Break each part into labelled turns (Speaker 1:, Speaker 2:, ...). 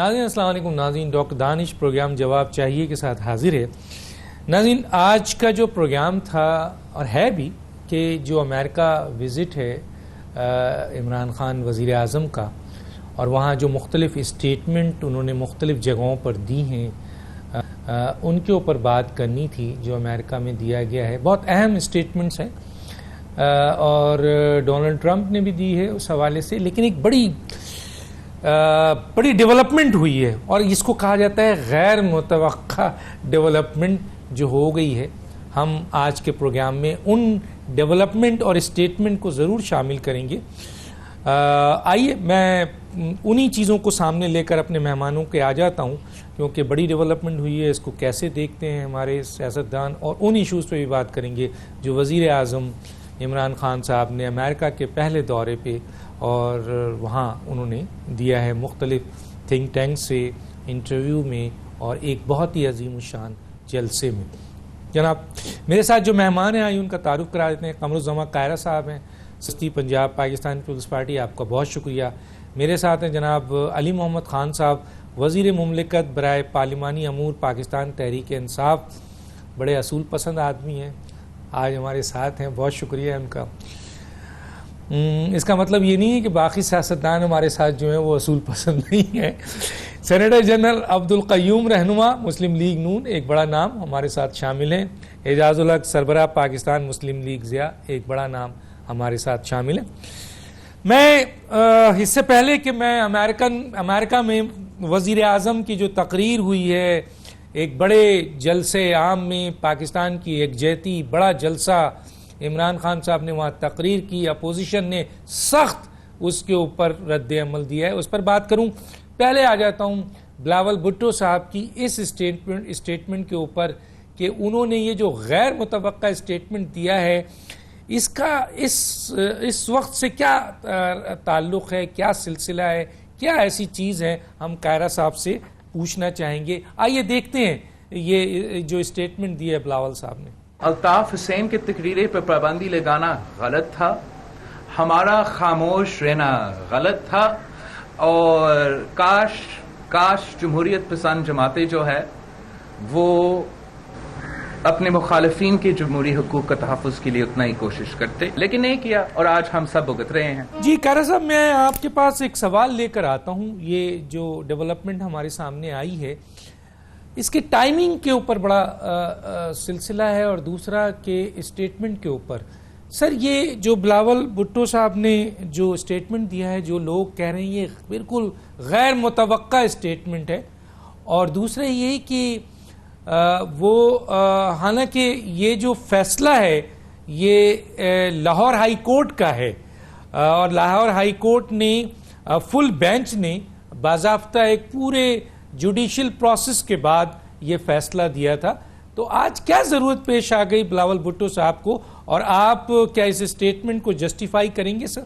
Speaker 1: ناظرین السلام علیکم. ناظرین ڈاکٹر دانش پروگرام جواب چاہیے کے ساتھ حاضر ہے. ناظرین آج کا جو پروگرام تھا اور ہے بھی کہ جو امریکہ وزٹ ہے عمران خان وزیر اعظم کا، اور وہاں جو مختلف اسٹیٹمنٹ انہوں نے مختلف جگہوں پر دی ہیں ان کے اوپر بات کرنی تھی جو امریکہ میں دیا گیا ہے. بہت اہم اسٹیٹمنٹس ہیں اور ڈونلڈ ٹرمپ نے بھی دی ہے اس حوالے سے، لیکن ایک بڑی ڈیولپمنٹ ہوئی ہے اور اس کو کہا جاتا ہے غیر متوقع ڈیولپمنٹ جو ہو گئی ہے. ہم آج کے پروگرام میں ان ڈیولپمنٹ اور اسٹیٹمنٹ کو ضرور شامل کریں گے. آئیے میں انہی چیزوں کو سامنے لے کر اپنے مہمانوں کے آ جاتا ہوں، کیونکہ بڑی ڈیولپمنٹ ہوئی ہے. اس کو کیسے دیکھتے ہیں ہمارے سیاستدان، اور ان ایشوز پہ بھی بات کریں گے جو وزیر اعظم عمران خان صاحب نے امریکہ کے پہلے دورے پہ اور وہاں انہوں نے دیا ہے مختلف تھنک ٹینک سے انٹرویو میں اور ایک بہت ہی عظیم الشان جلسے میں. جناب میرے ساتھ جو مہمان ہیں آئیے ان کا تعارف کرا دیتے ہیں. قمرالزماں قاہرہ صاحب ہیں، سستی پنجاب پاکستان پیپلز پارٹی، آپ کا بہت شکریہ. میرے ساتھ ہیں جناب علی محمد خان صاحب، وزیر مملکت برائے پارلیمانی امور پاکستان تحریک انصاف. بڑے اصول پسند آدمی ہیں، آج ہمارے ساتھ ہیں، بہت شکریہ ان کا. اس کا مطلب یہ نہیں ہے کہ باقی سیاستدان ہمارے ساتھ جو ہیں وہ اصول پسند نہیں ہیں. سینیٹر جنرل عبدالقیوم رہنما مسلم لیگ نون، ایک بڑا نام، ہمارے ساتھ شامل ہیں. اعجاز الحق سربراہ پاکستان مسلم لیگ ضیاء، ایک بڑا نام ہمارے ساتھ شامل ہیں. میں اس سے پہلے کہ میں امریکہ میں وزیر اعظم کی جو تقریر ہوئی ہے ایک بڑے جلسے عام میں، پاکستان کی یکجہتی، بڑا جلسہ، عمران خان صاحب نے وہاں تقریر کی، اپوزیشن نے سخت اس کے اوپر رد عمل دیا ہے، اس پر بات کروں. پہلے آ جاتا ہوں بلاول بھٹو صاحب کی اس اسٹیٹمنٹ کے اوپر کہ انہوں نے یہ جو غیر متوقع اسٹیٹمنٹ دیا ہے اس کا اس وقت سے کیا تعلق ہے، کیا سلسلہ ہے، کیا ایسی چیز ہے، ہم قاہرہ صاحب سے پوچھنا چاہیں گے. آئیے دیکھتے ہیں یہ جو اسٹیٹمنٹ دی ہے بلاول صاحب نے.
Speaker 2: الطاف حسین کے تقریرے پر پابندی لگانا غلط تھا، ہمارا خاموش رہنا غلط تھا، اور کاش جمہوریت پسند جماعتیں جو ہے وہ اپنے مخالفین کے جمہوری حقوق کا تحفظ کے لیے اتنا ہی کوشش کرتے، لیکن نہیں کیا اور آج ہم سب بھگت رہے ہیں.
Speaker 1: جی قاہرہ صاحب، میں آپ کے پاس ایک سوال لے کر آتا ہوں. یہ جو ڈیولپمنٹ ہمارے سامنے آئی ہے اس کے ٹائمنگ کے اوپر بڑا سلسلہ ہے، اور دوسرا کہ اسٹیٹمنٹ کے اوپر. سر یہ جو بلاول بھٹو صاحب نے جو اسٹیٹمنٹ دیا ہے، جو لوگ کہہ رہے ہیں یہ بالکل غیر متوقع اسٹیٹمنٹ ہے، اور دوسرا یہ کہ وہ حالانکہ یہ جو فیصلہ ہے یہ لاہور ہائی کورٹ کا ہے، اور لاہور ہائی کورٹ نے فل بینچ نے باضابطہ ایک پورے جوڈیشل پروسیس کے بعد یہ فیصلہ دیا تھا، تو آج کیا ضرورت پیش آ گئی بلاول بھٹو صاحب کو، اور آپ کیا اس اسٹیٹمنٹ کو جسٹیفائی کریں گے سر؟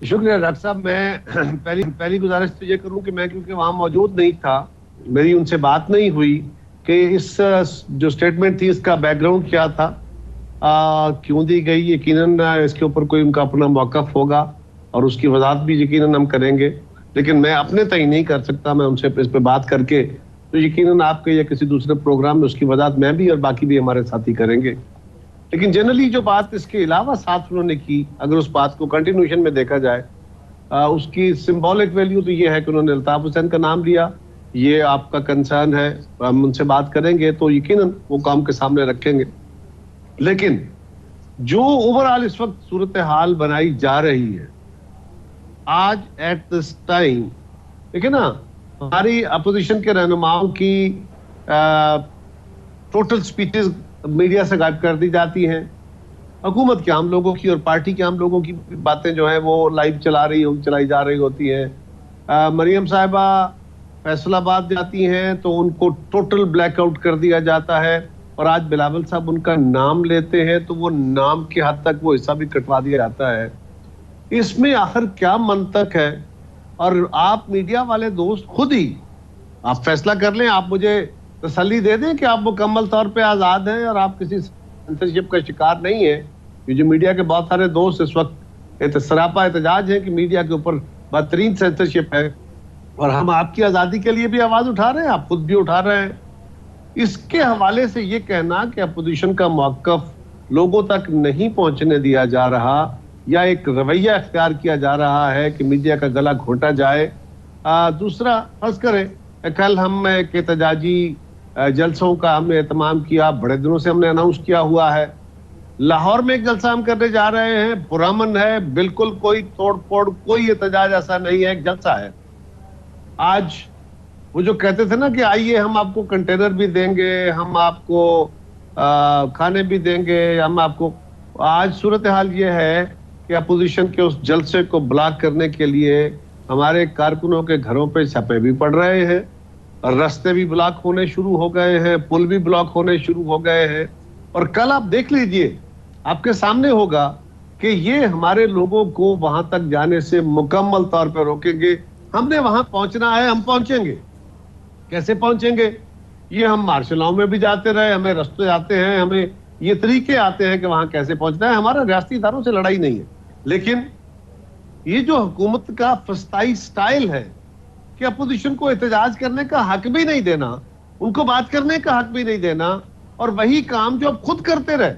Speaker 3: شکریہ ڈاکٹر صاحب. میں پہلی گزارش تو یہ کروں کہ میں کیونکہ وہاں موجود نہیں تھا، میری ان سے بات نہیں ہوئی کہ اس جو اسٹیٹمنٹ تھی اس کا بیک گراؤنڈ کیا تھا، کیوں دی گئی. یقیناً اس کے اوپر کوئی ان کا اپنا موقف ہوگا اور اس کی وضاحت بھی یقیناً ہم کریں گے، لیکن میں اپنے تئیں نہیں کر سکتا. میں ان سے اس پہ بات کر کے تو یقیناً آپ کے یا کسی دوسرے پروگرام میں اس کی وضاحت میں بھی اور باقی بھی ہمارے ساتھی کریں گے. لیکن جنرلی جو بات اس کے علاوہ ساتھ انہوں نے کی، اگر اس بات کو کنٹینیوشن میں دیکھا جائے، اس کی سمبولک ویلیو تو یہ ہے کہ انہوں نے الطاف حسین کا نام لیا. یہ آپ کا کنسرن ہے، ہم ان سے بات کریں گے تو یقیناً وہ کام کے سامنے رکھیں گے. لیکن جو اوورآل اس وقت صورتحال بنائی جا رہی ہے آج ایٹ دس ٹائم، دیکھیں نا، ہماری اپوزیشن کے رہنماؤں کی ٹوٹل سپیچز میڈیا سے غائب کر دی جاتی ہیں. حکومت کے عام لوگوں کی اور پارٹی کے عام لوگوں کی باتیں جو ہیں وہ لائیو چلائی جا رہی ہوتی ہیں. مریم صاحبہ فیصل آباد جاتی ہیں تو ان کو ٹوٹل بلیک آؤٹ کر دیا جاتا ہے، اور آج بلاول صاحب ان کا نام لیتے ہیں تو وہ نام کی حد تک وہ حصہ بھی کٹوا دیا جاتا ہے. اس میں آخر کیا منطق ہے؟ اور آپ میڈیا والے دوست خود ہی آپ فیصلہ کر لیں، آپ مجھے تسلی دے دیں کہ آپ مکمل طور پہ آزاد ہیں اور آپ کسی سینسرشپ کا شکار نہیں ہیں. یہ جو میڈیا کے بہت سارے دوست اس وقت سراپا احتجاج ہیں کہ میڈیا کے اوپر بدترین سینسرشپ ہے، اور ہم آپ کی آزادی کے لیے بھی آواز اٹھا رہے ہیں، آپ خود بھی اٹھا رہے ہیں. اس کے حوالے سے یہ کہنا کہ اپوزیشن کا موقف لوگوں تک نہیں پہنچنے دیا جا رہا یا ایک رویہ اختیار کیا جا رہا ہے کہ میڈیا کا گلا گھونٹا جائے. دوسرا فرض کریں کل ہم ایک احتجاجی جلسوں کا ہم نے اہتمام کیا، بڑے دنوں سے ہم نے اناؤنس کیا ہوا ہے. لاہور میں ایک جلسہ ہم کرنے جا رہے ہیں، پرامن ہے، بالکل کوئی توڑ پھوڑ، کوئی احتجاج ایسا نہیں ہے، ایک جلسہ ہے. آج وہ جو کہتے تھے نا کہ آئیے ہم آپ کو کنٹینر بھی دیں گے، ہم آپ کو کھانے بھی دیں گے، ہم آپ کو، آج صورتحال یہ ہے کہ اپوزیشن کے اس جلسے کو بلاک کرنے کے لیے ہمارے کارکنوں کے گھروں پہ چھاپے بھی پڑ رہے ہیں، اور رستے بھی بلاک ہونے شروع ہو گئے ہیں، پل بھی بلاک ہونے شروع ہو گئے ہیں. اور کل آپ دیکھ لیجئے، آپ کے سامنے ہوگا کہ یہ ہمارے لوگوں کو وہاں تک جانے سے مکمل طور پہ روکیں گے. ہم نے وہاں پہنچنا ہے، ہم پہنچیں گے. کیسے پہنچیں گے؟ یہ ہم مارشلاؤں میں بھی جاتے رہے، ہمیں رستے آتے ہیں، ہمیں یہ طریقے آتے ہیں کہ وہاں کیسے پہنچنا ہے. ہمارا ریاستی اداروں سے لڑائی نہیں ہے، لیکن یہ جو حکومت کا فسطائی سٹائل ہے کہ اپوزیشن کو احتجاج کرنے کا حق بھی نہیں دینا، ان کو بات کرنے کا حق بھی نہیں دینا، اور وہی کام جو اب خود کرتے رہے،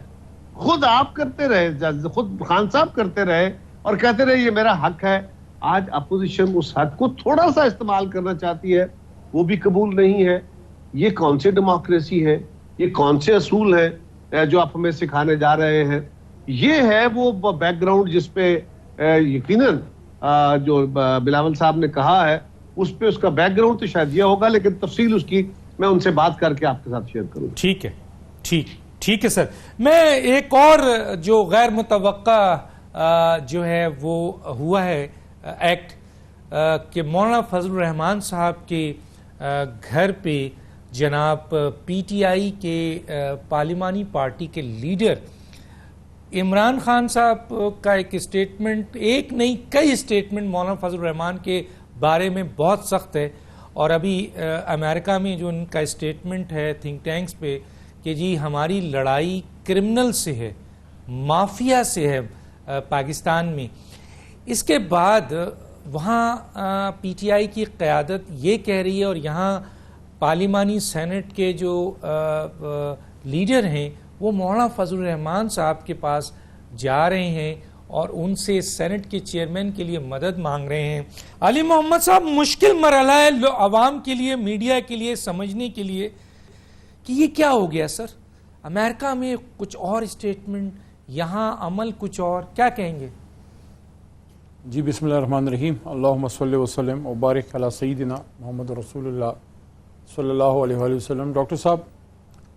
Speaker 3: خود آپ کرتے رہے، خود خان صاحب کرتے رہے اور کہتے رہے یہ میرا حق ہے. آج اپوزیشن اس حق کو تھوڑا سا استعمال کرنا چاہتی ہے، وہ بھی قبول نہیں ہے. یہ کون سی ڈیموکریسی ہے؟ یہ کون سے اصول ہیں جو آپ ہمیں سکھانے جا رہے ہیں؟ یہ ہے وہ بیک گراؤنڈ جس پہ یقیناً جو بلاول صاحب نے کہا ہے، اس پہ اس کا بیک گراؤنڈ تو شاید یہ ہوگا، لیکن تفصیل اس کی میں ان سے بات کر کے آپ کے ساتھ شیئر کروں.
Speaker 1: ٹھیک ہے، ٹھیک ہے سر. میں ایک اور جو غیر متوقع جو ہے وہ ہوا ہے ایکٹ کہ مولانا فضل الرحمان صاحب کے گھر پہ جناب پی ٹی آئی کے پارلیمانی پارٹی کے لیڈر عمران خان صاحب کا ایک اسٹیٹمنٹ، ایک نہیں کئی اسٹیٹمنٹ مولانا فضل الرحمان کے بارے میں بہت سخت ہے. اور ابھی امریکہ میں جو ان کا اسٹیٹمنٹ ہے تھنک ٹینکس پہ کہ جی ہماری لڑائی کرمنل سے ہے، مافیا سے ہے پاکستان میں. اس کے بعد وہاں پی ٹی آئی کی قیادت یہ کہہ رہی ہے، اور یہاں پارلیمانی سینٹ کے جو لیڈر ہیں وہ مولانا فضل الرحمان صاحب کے پاس جا رہے ہیں اور ان سے سینٹ کے چیئرمین کے لیے مدد مانگ رہے ہیں. علی محمد صاحب، مشکل مرحلہ ہے عوام کے لیے، میڈیا کے لیے سمجھنے کے لیے کہ یہ کیا ہو گیا سر. امریکہ میں کچھ اور اسٹیٹمنٹ، یہاں عمل کچھ اور، کیا کہیں گے؟
Speaker 4: جی بسم اللہ الرحمن الرحیم. اللہم صلی وسلم وبارک علی سیدنا محمد رسول اللہ صلی اللہ علیہ وآلہ وسلم. ڈاکٹر صاحب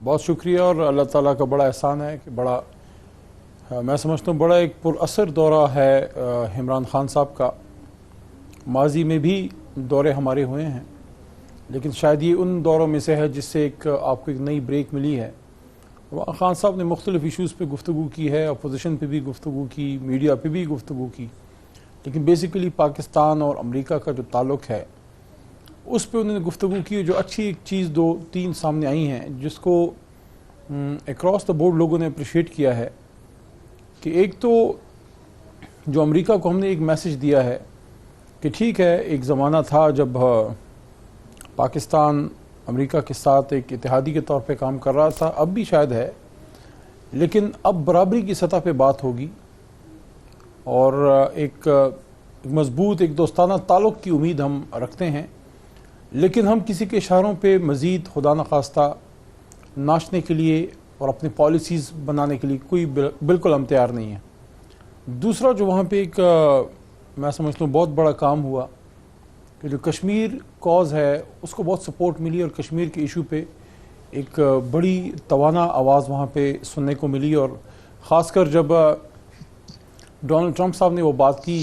Speaker 4: بہت شکریہ، اور اللہ تعالیٰ کا بڑا احسان ہے کہ بڑا، میں سمجھتا ہوں بڑا ایک پر اثر دورہ ہے عمران خان صاحب کا. ماضی میں بھی دورے ہمارے ہوئے ہیں، لیکن شاید یہ ان دوروں میں سے ہے جس سے ایک آپ کو ایک نئی بریک ملی ہے. خان صاحب نے مختلف ایشوز پہ گفتگو کی ہے، اپوزیشن پہ بھی گفتگو کی، میڈیا پہ بھی گفتگو کی، لیکن بیسیکلی پاکستان اور امریکہ کا جو تعلق ہے اس پہ انہوں نے گفتگو کی. جو اچھی ایک چیز دو تین سامنے آئی ہیں جس کو اکراس دا بورڈ لوگوں نے اپریشیٹ کیا ہے کہ ایک تو جو امریکہ کو ہم نے ایک میسج دیا ہے کہ ٹھیک ہے ایک زمانہ تھا جب پاکستان امریکہ کے ساتھ ایک اتحادی کے طور پہ کام کر رہا تھا، اب بھی شاید ہے، لیکن اب برابری کی سطح پہ بات ہوگی اور ایک مضبوط ایک دوستانہ تعلق کی امید ہم رکھتے ہیں. لیکن ہم کسی کے اشاروں پہ مزید خدا نخواستہ ناچنے کے لیے اور اپنی پالیسیز بنانے کے لیے کوئی بالکل ہم تیار نہیں ہیں. دوسرا جو وہاں پہ ایک میں سمجھتا ہوں بہت بڑا کام ہوا کہ جو کشمیر کاز ہے اس کو بہت سپورٹ ملی، اور کشمیر کے ایشو پہ ایک بڑی توانا آواز وہاں پہ سننے کو ملی. اور خاص کر جب ڈونلڈ ٹرمپ صاحب نے وہ بات کی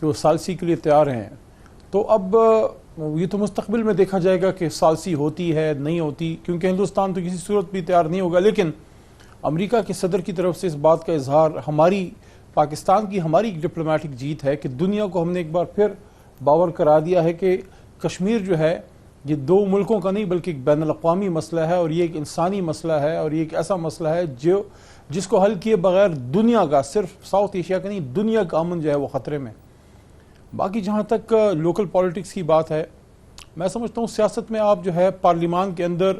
Speaker 4: کہ وہ ثالثی کے لیے تیار ہیں، تو اب یہ تو مستقبل میں دیکھا جائے گا کہ ثالثی ہوتی ہے نہیں ہوتی، کیونکہ ہندوستان تو کسی صورت بھی تیار نہیں ہوگا. لیکن امریکہ کے صدر کی طرف سے اس بات کا اظہار ہماری پاکستان کی ہماری ڈپلومیٹک جیت ہے کہ دنیا کو ہم نے ایک بار پھر باور کرا دیا ہے کہ کشمیر جو ہے یہ دو ملکوں کا نہیں بلکہ ایک بین الاقوامی مسئلہ ہے، اور یہ ایک انسانی مسئلہ ہے، اور یہ ایک ایسا مسئلہ ہے جس کو حل کیے بغیر دنیا کا، صرف ساؤتھ ایشیا کا نہیں، دنیا کا امن جو ہے وہ خطرے میں. باقی جہاں تک لوکل پالیٹکس کی بات ہے، میں سمجھتا ہوں سیاست میں آپ جو ہے پارلیمان کے اندر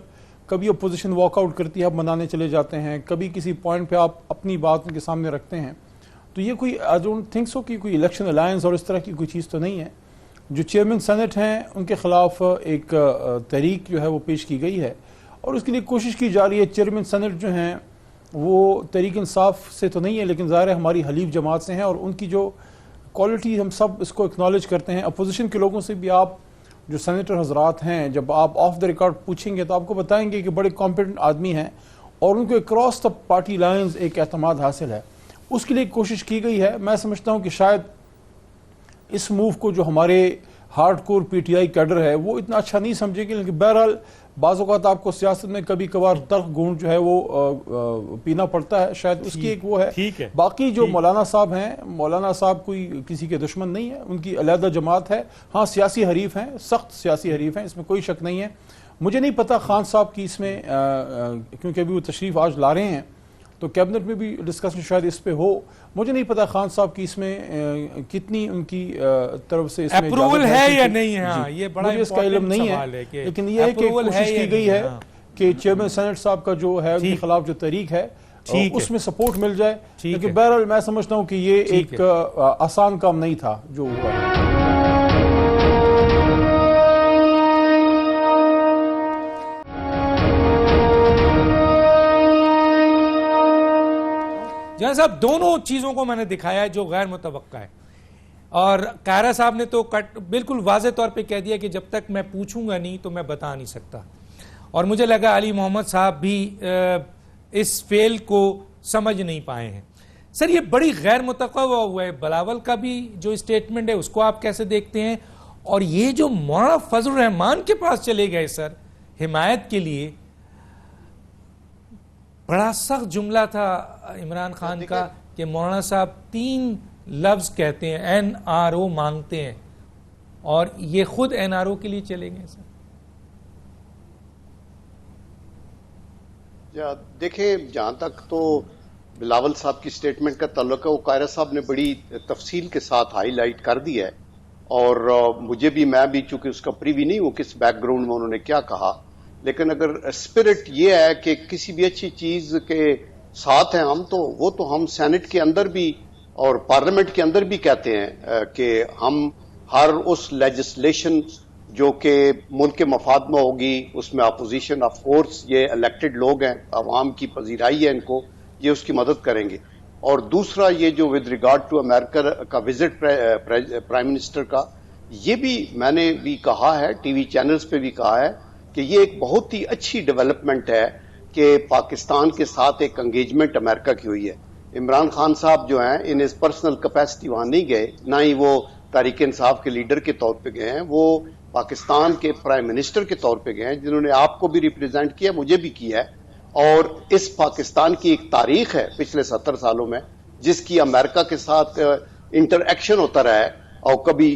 Speaker 4: کبھی اپوزیشن واک آؤٹ کرتی ہے، آپ منانے چلے جاتے ہیں، کبھی کسی پوائنٹ پہ آپ اپنی بات ان کے سامنے رکھتے ہیں، تو یہ کوئی آئی ڈونٹ تھنک سو کہ کوئی الیکشن الائنس اور اس طرح کی کوئی چیز تو نہیں ہے. جو چیئرمین سینٹ ہیں ان کے خلاف ایک تحریک جو ہے وہ پیش کی گئی ہے اور اس کے لیے کوشش کی جا رہی ہے. چیئرمین سینٹ جو ہیں وہ تحریک انصاف سے تو نہیں ہے لیکن ظاہر ہے ہماری حلیف جماعت سے ہیں اور ان کی جو کوالٹی ہم سب اس کو اکنالج کرتے ہیں. اپوزیشن کے لوگوں سے بھی آپ جو سینیٹر حضرات ہیں جب آپ آف دا ریکارڈ پوچھیں گے تو آپ کو بتائیں گے کہ بڑے کمپیٹنٹ آدمی ہیں اور ان کو اکراس دا پارٹی لائنز ایک اعتماد حاصل ہے. اس کے لیے کوشش کی گئی ہے. میں سمجھتا ہوں کہ شاید اس موو کو جو ہمارے hard core P T I cadre ہے وہ اتنا اچھا نہیں سمجھے گی، لیکن بہرحال بعض اوقات آپ کو سیاست میں کبھی کبھار تلخ گھونٹ جو ہے وہ پینا پڑتا ہے، شاید اس کی ایک وہ ہے. باقی جو مولانا صاحب ہیں، مولانا صاحب کوئی کسی کے دشمن نہیں ہے، ان کی علیحدہ جماعت ہے. ہاں سیاسی حریف ہیں، سخت سیاسی حریف ہیں، اس میں کوئی شک نہیں ہے. مجھے نہیں پتا خان صاحب کی اس میں کیونکہ ابھی وہ تشریف آج لا رہے ہیں تو کیبنٹ میں بھی ڈسکشن شاید اس پہ ہو. مجھے نہیں پتا خان صاحب کی اس میں کتنی ان کی طرف سے اس میں
Speaker 1: اپروول ہے یا نہیں ہے. یہ بڑا
Speaker 4: مجھے اس کا علم نہیں ہے لیکن یہ ہے کہ کوشش کی گئی ہے کہ چیئرمین سینٹ صاحب کا جو ہے ان کے خلاف جو تحریک ہے اس میں سپورٹ مل جائے. لیکن بہرحال میں سمجھتا ہوں کہ یہ ایک آسان کام نہیں تھا جو ہوا ہے.
Speaker 1: جہاں صاحب دونوں چیزوں کو میں نے دکھایا ہے جو غیر متوقع ہے اور قاہرہ صاحب نے تو بالکل واضح طور پہ کہہ دیا کہ جب تک میں پوچھوں گا نہیں تو میں بتا نہیں سکتا. اور مجھے لگا علی محمد صاحب بھی اس فیل کو سمجھ نہیں پائے ہیں. سر یہ بڑی غیر متوقع ہوا ہے. بلاول کا بھی جو اسٹیٹمنٹ ہے اس کو آپ کیسے دیکھتے ہیں؟ اور یہ جو مولانا فضل الرحمان کے پاس چلے گئے سر حمایت کے لیے، بڑا سخت جملہ تھا عمران خان کا کہ مولانا صاحب 3 لفظ کہتے ہیں، این آر او مانگتے ہیں، اور یہ خود این آر او کے لیے چلے گئے سر.
Speaker 5: دیکھیں جہاں تک تو بلاول صاحب کی سٹیٹمنٹ کا تعلق ہے وہ قاہرہ صاحب نے بڑی تفصیل کے ساتھ ہائی لائٹ کر دی ہے اور مجھے بھی میں بھی چونکہ اس کا پریوی نہیں ہوں کس بیک گراؤنڈ میں انہوں نے کیا کہا، لیکن اگر اسپرٹ یہ ہے کہ کسی بھی اچھی چیز کے ساتھ ہیں ہم تو وہ تو ہم سینٹ کے اندر بھی اور پارلیمنٹ کے اندر بھی کہتے ہیں کہ ہم ہر اس لیجسلیشن جو کہ ملک کے مفاد میں ہوگی اس میں اپوزیشن آف کورس یہ الیکٹڈ لوگ ہیں، عوام کی پذیرائی ہے ان کو، یہ اس کی مدد کریں گے. اور دوسرا یہ جو ود ریگارڈ ٹو امریکہ کا وزٹ پرائم منسٹر کا، یہ بھی میں نے بھی کہا ہے ٹی وی چینلز پہ بھی کہا ہے کہ یہ ایک بہت ہی اچھی ڈیولپمنٹ ہے کہ پاکستان کے ساتھ ایک انگیجمنٹ امریکہ کی ہوئی ہے. عمران خان صاحب جو ہیں ان ہز پرسنل کیپیسٹی وہاں نہیں گئے، نہ ہی وہ تحریک انصاف کے لیڈر کے طور پہ گئے ہیں، وہ پاکستان کے پرائم منسٹر کے طور پہ گئے ہیں جنہوں نے آپ کو بھی ریپرزینٹ کیا، مجھے بھی کیا ہے. اور اس پاکستان کی ایک تاریخ ہے پچھلے 70 سالوں میں جس کی امریکہ کے ساتھ انٹر ایکشن ہوتا رہا ہے، اور کبھی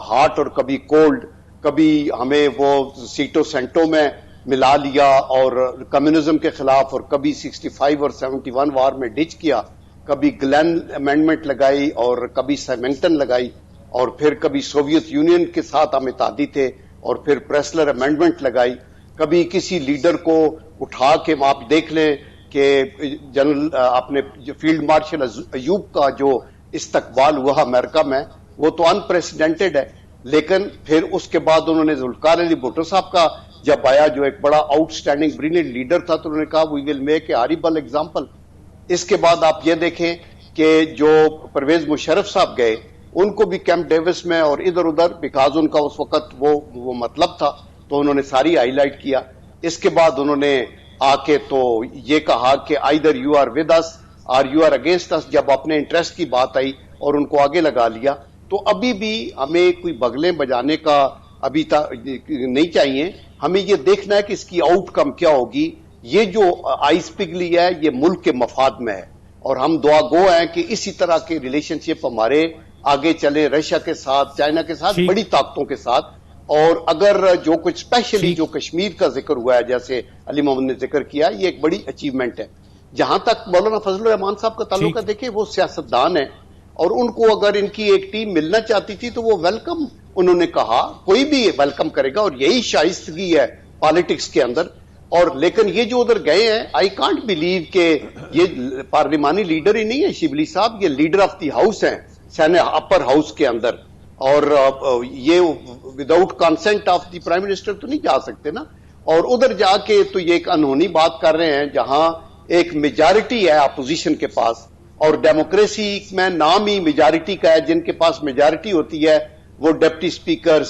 Speaker 5: ہاٹ اور کبھی کولڈ، کبھی ہمیں وہ سیٹو سینٹو میں ملا لیا اور کمیونزم کے خلاف، اور کبھی 65 اور 71 وار میں ڈچ کیا، کبھی گلین امینڈمنٹ لگائی اور کبھی سیمنگٹن لگائی، اور پھر کبھی سوویت یونین کے ساتھ ہم اتحادی تھے اور پھر پریسلر امینڈمنٹ لگائی، کبھی کسی لیڈر کو اٹھا کے آپ دیکھ لیں کہ جنرل اپنے فیلڈ مارشل ایوب کا جو استقبال ہوا امریکہ میں وہ تو انپریسیڈنٹڈ ہے. لیکن پھر اس کے بعد انہوں نے ذوالفقار علی بھٹو صاحب کا جب آیا جو ایک بڑا آؤٹ اسٹینڈنگ بریلینٹ لیڈر تھا تو انہوں نے کہا وی will make a horrible example. اس کے بعد آپ یہ دیکھیں کہ جو پرویز مشرف صاحب گئے ان کو بھی کیمپ ڈیوس میں اور ادھر ادھر بیکاز ان کا اس وقت وہ مطلب تھا تو انہوں نے ساری ہائی لائٹ کیا. اس کے بعد انہوں نے آ کے تو یہ کہا کہ either you are with us or you are against اس، جب اپنے انٹرسٹ کی بات آئی اور ان کو آگے لگا لیا. تو ابھی بھی ہمیں کوئی بغلیں بجانے کا ابھی نہیں چاہیے، ہمیں یہ دیکھنا ہے کہ اس کی آؤٹ کم کیا ہوگی. یہ جو آئس پگھلی ہے یہ ملک کے مفاد میں ہے اور ہم دعا گو ہیں کہ اسی طرح کے ریلیشن شپ ہمارے آگے چلے رشیا کے ساتھ، چائنا کے ساتھ، بڑی طاقتوں کے ساتھ. اور اگر جو کچھ اسپیشلی جو کشمیر کا ذکر ہوا ہے جیسے علی محمد نے ذکر کیا، یہ ایک بڑی اچیومنٹ ہے. جہاں تک مولانا فضل الرحمان صاحب کا تعلق ہے، دیکھیں وہ سیاستدان ہیں اور ان کو اگر ان کی ایک ٹیم ملنا چاہتی تھی تو وہ ویلکم انہوں نے کہا، کوئی بھی ویلکم کرے گا، اور یہی شائستگی ہے پالیٹکس کے اندر. اور لیکن یہ جو ادھر گئے ہیں، آئی کانٹ بلیو کہ یہ پارلیمانی لیڈر ہی نہیں ہے شبلی صاحب، یہ لیڈر آف دی ہاؤس ہیں سینٹ اپر ہاؤس کے اندر، اور یہ without consent of the prime minister تو نہیں جا سکتے نا. اور ادھر جا کے تو یہ ایک انہونی بات کر رہے ہیں جہاں ایک میجارٹی ہے اپوزیشن کے پاس، اور ڈیموکریسی میں نام ہی میجارٹی کا ہے. جن کے پاس میجارٹی ہوتی ہے وہ ڈپٹی اسپیکر،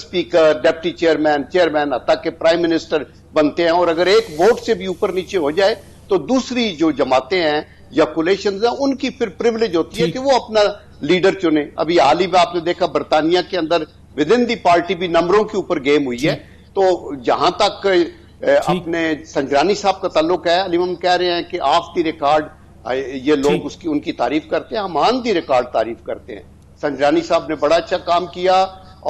Speaker 5: ڈپٹی چیئرمین حتیٰ کہ پرائم منسٹر بنتے ہیں. اور اگر ایک ووٹ سے بھی اوپر نیچے ہو جائے تو دوسری جو جماعتیں ہیں یا کولیشنز ہیں ان کی پھر پریولیج ہوتی ہے کہ وہ اپنا لیڈر چنے. ابھی حال ہی میں آپ نے دیکھا برطانیہ کے اندر ود ان دی پارٹی بھی نمبروں کے اوپر گیم ہوئی ہے. تو جہاں تک اپنے سنجرانی صاحب کا تعلق ہے، علی محمد کہہ رہے ہیں کہ آف دی ریکارڈ یہ لوگ ان کی تعریف کرتے ہیں، ہم آن دی ریکارڈ تعریف کرتے ہیں. سنجرانی صاحب نے بڑا اچھا کام کیا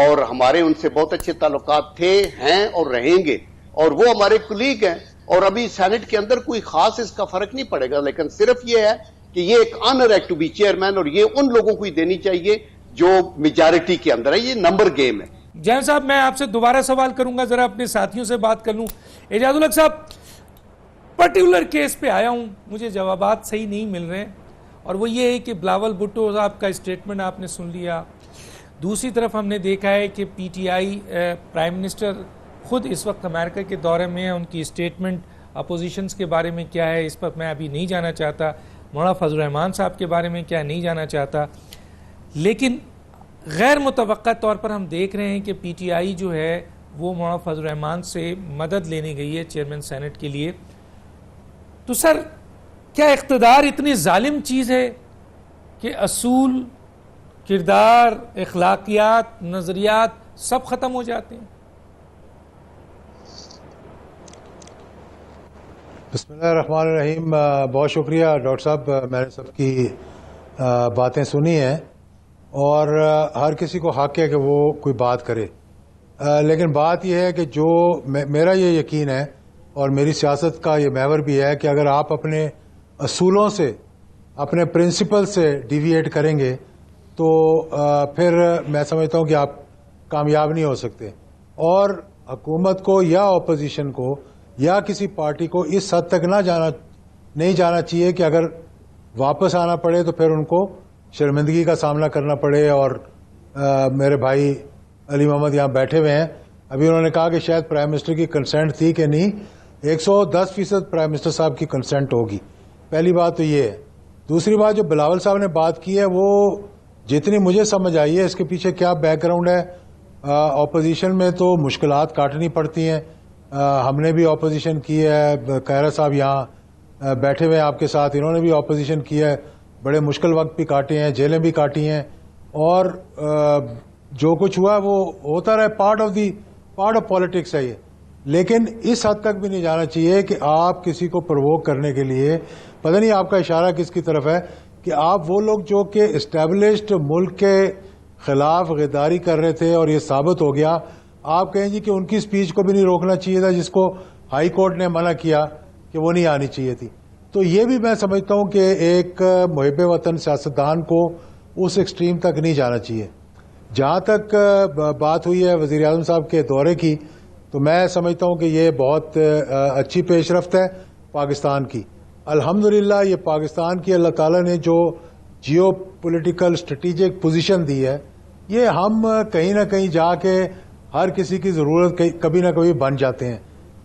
Speaker 5: اور ہمارے ان سے بہت اچھے تعلقات تھے، ہیں اور رہیں گے، اور وہ ہمارے کولیگ ہیں. اور ابھی سینٹ کے اندر کوئی خاص اس کا فرق نہیں پڑے گا، لیکن صرف یہ ہے کہ یہ ایک آنر ہے ٹو بی چیئرمین، اور یہ ان لوگوں کو ہی دینی چاہیے جو میجارٹی کے اندر ہے. یہ نمبر گیم ہے.
Speaker 1: جین صاحب میں آپ سے دوبارہ سوال کروں گا، ذرا اپنے ساتھیوں سے بات کر لوں. اعجاز الحق صاحب، پرٹیکولر کیس پہ آیا ہوں، مجھے جوابات صحیح نہیں مل رہے ہیں، اور وہ یہ ہے کہ بلاول بھٹو صاحب کا اسٹیٹمنٹ آپ نے سن لیا. دوسری طرف ہم نے دیکھا ہے کہ P T i prime minister خود اس وقت امریکہ کے دورے میں ہیں، ان کی اسٹیٹمنٹ اپوزیشنز کے بارے میں کیا ہے اس پر میں ابھی نہیں جانا چاہتا، مولانا فضل الرحمان صاحب کے بارے میں کیا نہیں جانا چاہتا. لیکن غیر متوقع طور پر ہم دیکھ رہے ہیں کہ پی ٹی آئی جو ہے وہ مولانا فضل الرحمان سے مدد لینے گئی ہے چیئرمین سینٹ کے لیے. تو سر کیا اقتدار اتنی ظالم چیز ہے کہ اصول، کردار، اخلاقیات، نظریات سب ختم ہو جاتے ہیں؟
Speaker 6: بسم اللہ الرحمن الرحیم. بہت شکریہ ڈاکٹر صاحب، میں نے سب کی باتیں سنی ہیں، اور ہر کسی کو حق ہے کہ وہ کوئی بات کرے. لیکن بات یہ ہے کہ جو میرا یہ یقین ہے اور میری سیاست کا یہ محور بھی ہے کہ اگر آپ اپنے اصولوں سے، اپنے پرنسپل سے ڈیویٹ کریں گے تو پھر میں سمجھتا ہوں کہ آپ کامیاب نہیں ہو سکتے. اور حکومت کو یا اپوزیشن کو یا کسی پارٹی کو اس حد تک نہیں جانا چاہیے کہ اگر واپس آنا پڑے تو پھر ان کو شرمندگی کا سامنا کرنا پڑے. اور میرے بھائی علی محمد یہاں بیٹھے ہوئے ہیں، ابھی انہوں نے کہا کہ شاید پرائم منسٹر کی کنسنٹ تھی کہ نہیں. 110% پرائم منسٹر صاحب کی کنسنٹ ہوگی. پہلی بات تو یہ ہے. دوسری بات جو بلاول صاحب نے بات کی ہے وہ جتنی مجھے سمجھ آئی ہے اس کے پیچھے کیا بیک گراؤنڈ ہے. اپوزیشن میں تو مشکلات کاٹنی پڑتی ہیں. ہم نے بھی اپوزیشن کی ہے، قاہرہ صاحب یہاں بیٹھے ہوئے ہیں آپ کے ساتھ، انہوں نے بھی اپوزیشن کی ہے، بڑے مشکل وقت بھی کاٹے ہیں، جیلیں بھی کاٹی ہیں، اور جو کچھ ہوا وہ ہوتا رہے، پارٹ آف پالیٹکس ہے یہ. لیکن اس حد تک بھی نہیں جانا چاہیے کہ آپ کسی کو پرووک کرنے کے لیے، پتہ نہیں آپ کا اشارہ کس کی طرف ہے، کہ آپ وہ لوگ جو کہ اسٹیبلشڈ ملک کے خلاف غداری کر رہے تھے اور یہ ثابت ہو گیا، آپ کہیں جی کہ ان کی سپیچ کو بھی نہیں روکنا چاہیے تھا جس کو ہائی کورٹ نے منع کیا کہ وہ نہیں آنی چاہیے تھی. تو یہ بھی میں سمجھتا ہوں کہ ایک محب وطن سیاستدان کو اس ایکسٹریم تک نہیں جانا چاہیے. جہاں تک بات ہوئی ہے وزیر اعظم صاحب کے دورے کی، تو میں سمجھتا ہوں کہ یہ بہت اچھی پیش رفت ہے پاکستان کی. الحمدللہ یہ پاکستان کی اللہ تعالیٰ نے جو جیو پولیٹیکل اسٹریٹجک پوزیشن دی ہے، یہ ہم کہیں نہ کہیں جا کے ہر کسی کی ضرورت کبھی نہ کبھی بن جاتے ہیں.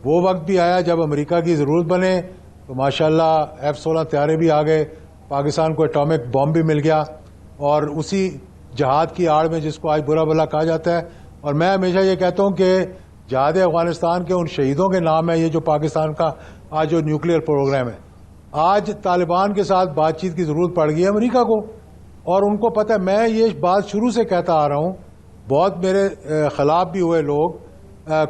Speaker 6: وہ وقت بھی آیا جب امریکہ کی ضرورت بنے تو ماشاءاللہ F-16 طیارے بھی آ گئے، پاکستان کو ایٹامک بم بھی مل گیا، اور اسی جہاد کی آڑ میں جس کو آج برا بھلا کہا جاتا ہے. اور میں ہمیشہ یہ کہتا ہوں کہ جہاد افغانستان کے ان شہیدوں کے نام ہے یہ جو پاکستان کا آج جو نیوکلیئر پروگرام ہے. آج طالبان کے ساتھ بات چیت کی ضرورت پڑ گئی ہے امریکہ کو، اور ان کو پتہ ہے. میں یہ بات شروع سے کہتا آ رہا ہوں، بہت میرے خلاف بھی ہوئے لوگ،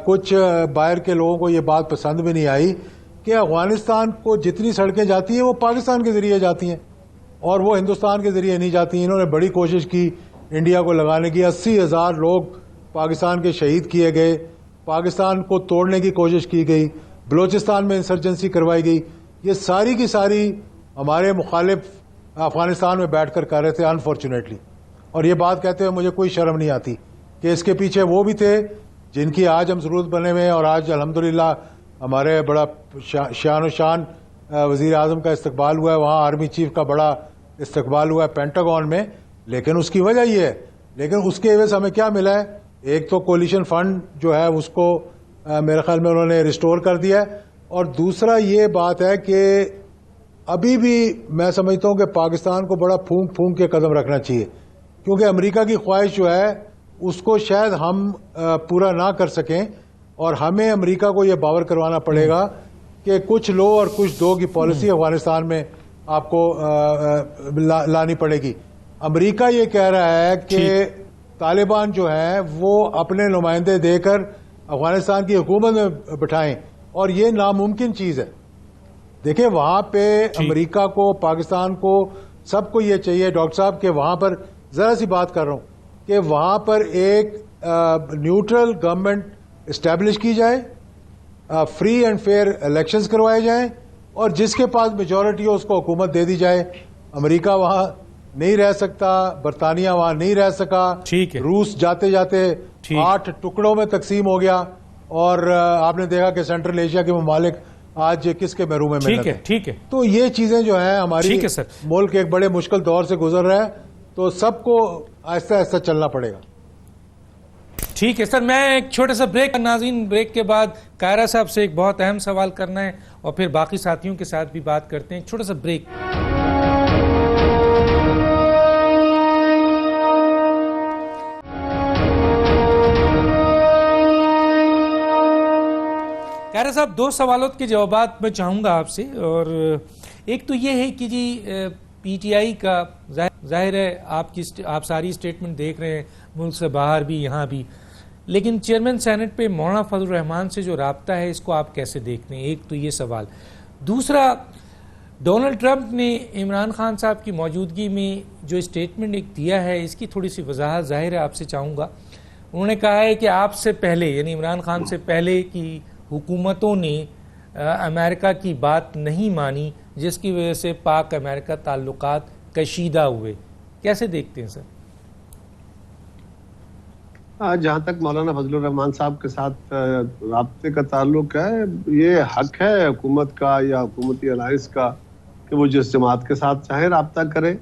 Speaker 6: کچھ باہر کے لوگوں کو یہ بات پسند بھی نہیں آئی کہ افغانستان کو جتنی سڑکیں جاتی ہیں وہ پاکستان کے ذریعے جاتی ہیں اور وہ ہندوستان کے ذریعے نہیں جاتی. انہوں نے بڑی کوشش کی انڈیا کو لگانے کی، 80,000 لوگ پاکستان کے شہید کیے گئے، پاکستان کو توڑنے کی کوشش کی گئی، بلوچستان میں انسرجنسی کروائی گئی. یہ ساری کی ساری ہمارے مخالف افغانستان میں بیٹھ کر رہے تھے انفارچونیٹلی. اور یہ بات کہتے ہوئے مجھے کوئی شرم نہیں آتی کہ اس کے پیچھے وہ بھی تھے جن کی آج ہم ضرورت بنے ہوئے ہیں، اور آج الحمدللہ ہمارے بڑا شان و شان وزیر اعظم کا استقبال ہوا ہے، وہاں آرمی چیف کا بڑا استقبال ہوا ہے پینٹاگون میں. لیکن اس کی وجہ یہ ہے، لیکن اس کے عوض ہمیں کیا ملا ہے؟ ایک تو کولیشن فنڈ جو ہے اس کو میرے خیال میں انہوں نے ریسٹور کر دیا ہے، اور دوسرا یہ بات ہے کہ ابھی بھی میں سمجھتا ہوں کہ پاکستان کو بڑا پھونک پھونک کے قدم رکھنا چاہیے، کیونکہ امریکہ کی خواہش جو ہے اس کو شاید ہم پورا نہ کر سکیں، اور ہمیں امریکہ کو یہ باور کروانا پڑے گا کہ کچھ لو اور کچھ دو کی پالیسی افغانستان میں آپ کو لانی پڑے گی. امریکہ یہ کہہ رہا ہے کہ طالبان جو ہیں وہ اپنے نمائندے دے کر افغانستان کی حکومت میں بٹھائیں، اور یہ ناممکن چیز ہے. دیکھیں وہاں پہ امریکہ کو، پاکستان کو، سب کو یہ چاہیے ڈاکٹر صاحب کہ وہاں پر ذرا سی بات کر رہا ہوں کہ وہاں پر ایک نیوٹرل گورنمنٹ اسٹیبلش کی جائے، فری اینڈ فیئر الیکشنز کروائے جائیں، اور جس کے پاس میجورٹی ہو اس کو حکومت دے دی جائے. امریکہ وہاں نہیں رہ سکتا، برطانیہ وہاں نہیں رہ سکا، روس جاتے جاتے 8 ٹکڑوں میں تقسیم ہو گیا، اور آپ نے دیکھا کہ سینٹرل ایشیا کے ممالک آج کس کے محروم میں
Speaker 1: ٹھیک ہے.
Speaker 6: تو یہ چیزیں جو ہیں ہماری ملک ایک بڑے مشکل دور سے گزر رہا ہے، تو سب کو آہستہ آہستہ چلنا پڑے گا.
Speaker 1: ٹھیک ہے سر، میں ایک چھوٹا سا بریک، ناظرین بریک کے بعد قاہرہ صاحب سے ایک بہت اہم سوال کرنا ہے، اور پھر باقی ساتھیوں کے ساتھ بھی بات کرتے ہیں. ایک چھوٹا سا بریک. قاہرہ صاحب 2 سوالات کے جوابات میں چاہوں گا آپ سے، اور ایک تو یہ ہے کہ جی پی ٹی آئی کا ظاہر ہے آپ ساری اسٹیٹمنٹ دیکھ رہے ہیں ملک سے باہر بھی یہاں بھی، لیکن چیئرمین سینٹ پہ مولانا فضل الرحمان سے جو رابطہ ہے اس کو آپ کیسے دیکھتے ہیں؟ ایک تو یہ سوال. دوسرا، ڈونلڈ ٹرمپ نے عمران خان صاحب کی موجودگی میں جو اسٹیٹمنٹ ایک دیا ہے، اس کی تھوڑی سی وضاحت ظاہر ہے آپ سے چاہوں گا. انہوں نے کہا ہے کہ آپ سے پہلے، یعنی عمران خان سے پہلے کی حکومتوں نے امریکہ کی بات نہیں مانی، جس کی وجہ سے پاک امریکہ تعلقات کشیدہ ہوئے. کیسے دیکھتے ہیں سر؟
Speaker 3: جہاں تک مولانا فضل الرحمان صاحب کے ساتھ رابطے کا تعلق ہے، یہ حق ہے حکومت کا یا حکومتی الائنس کا کہ وہ جس جماعت کے ساتھ چاہے رابطہ کرے،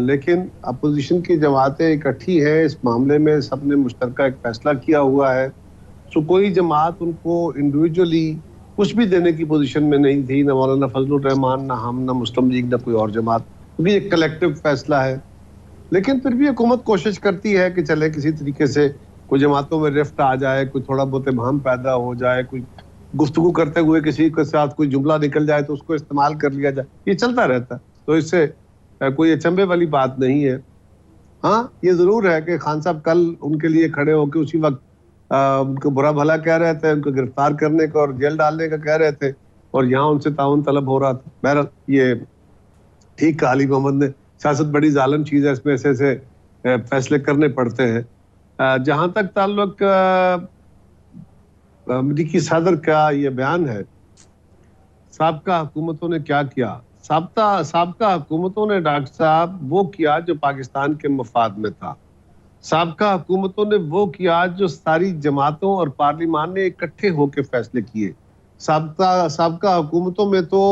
Speaker 3: لیکن اپوزیشن کی جماعتیں اکٹھی ہیں اس معاملے میں، سب نے مشترکہ ایک فیصلہ کیا ہوا ہے. سو کوئی جماعت ان کو انڈیویجولی کچھ بھی دینے کی پوزیشن میں نہیں تھی، نہ مولانا فضل الرحمان، نہ ہم، نہ مسلم لیگ، نہ کوئی اور جماعت، کیونکہ یہ کلیکٹیو فیصلہ ہے. لیکن پھر بھی حکومت کوشش کرتی ہے کہ چلے کسی طریقے سے کوئی جماعتوں میں رفٹ آ جائے، کوئی تھوڑا بہت ابہام پیدا ہو جائے، کوئی گفتگو کرتے ہوئے کسی کے ساتھ کوئی جملہ نکل جائے تو اس کو استعمال کر لیا جائے. یہ چلتا رہتا ہے، تو اس سے کوئی اچنبھے والی بات نہیں ہے. ہاں یہ ضرور ہے کہ خان صاحب کل ان کے لیے کھڑے ہو کے اسی وقت ان کو برا بھلا کہہ رہے تھے، ان کو گرفتار کرنے کا اور جیل ڈالنے کا کہہ رہے تھے، اور یہاں ان سے تعاون طلب ہو رہا تھا. بہرحال یہ ٹھیک کہا علی محمد نے، سیاست بڑی ظالم چیز ہے، اس میں ایسے فیصلے کرنے پڑتے ہیں. جہاں تک تعلق امریکی صدر کا یہ بیان ہے، سابقہ حکومتوں نے کیا کیا؟ سابقہ حکومتوں نے ڈاکٹر صاحب وہ کیا جو پاکستان کے مفاد میں تھا. سابقہ حکومتوں نے وہ کیا جو ساری جماعتوں اور پارلیمان نے اکٹھے ہو کے فیصلے کیے. سابقہ حکومتوں میں تو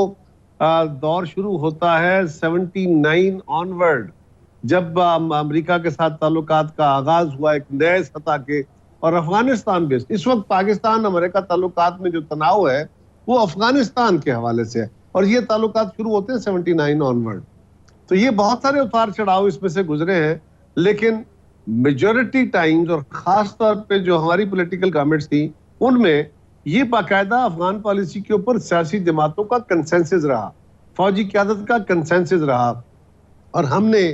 Speaker 3: دور شروع ہوتا ہے 79 آنورڈ، جب امریکہ کے ساتھ تعلقات کا آغاز ہوا ایک نئے سطح کے، اور افغانستان بیس. اس وقت پاکستان امریکہ تعلقات میں جو تناؤ ہے وہ افغانستان کے حوالے سے ہے، اور یہ تعلقات شروع ہوتے ہیں 79 آنورڈ. تو یہ بہت سارے اتار چڑھاؤ اس میں سے گزرے ہیں، لیکن میجورٹی ٹائمز اور خاص طور پہ جو ہماری پولیٹیکل گورنمنٹس تھیں ان میں یہ باقاعدہ افغان پالیسی کے اوپر سیاسی جماعتوں کا کنسنسس رہا، فوجی قیادت کا کنسنسس رہا. اور ہم نے